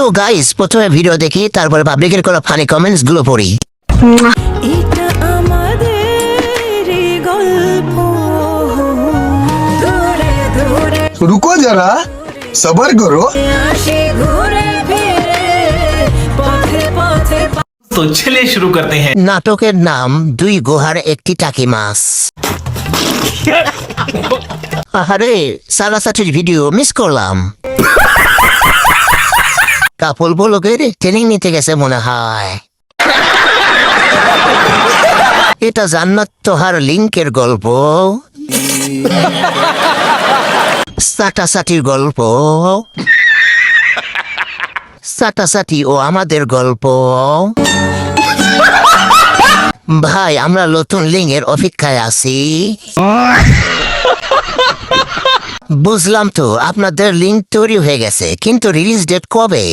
তো গাইস প্রথমে ভিডিও দেখি, তারপরে পাবলিকের করা ফানি কমেন্টস গুলো পড়ি। এটা আমাদের গল্প দূরে দূরে रुको जरा सबर करो। আসি ঘুরে ফিরে পথে পথে तो चलिए शुरू करते हैं। নাটকের নাম দুই গুহার একটি টাকি মাছ। আরে সারাসাটির ভিডিও মিস করলাম। কাপল বলকের ট্রেনিং নিতে গেছে মনে হয়। এটা জান্নাত তোহার লিংকের গল্প, সাটাসাটির গল্প, সাটাসাটি ও আমাদের গল্প। ভাই আমরা নতুন লিঙ্গের অপেক্ষায় আছি। বুঝলাম তো আপনাদের লিঙ্ক তৈরি হয়ে গেছে, কিন্তু রিলিজ ডেট কবে?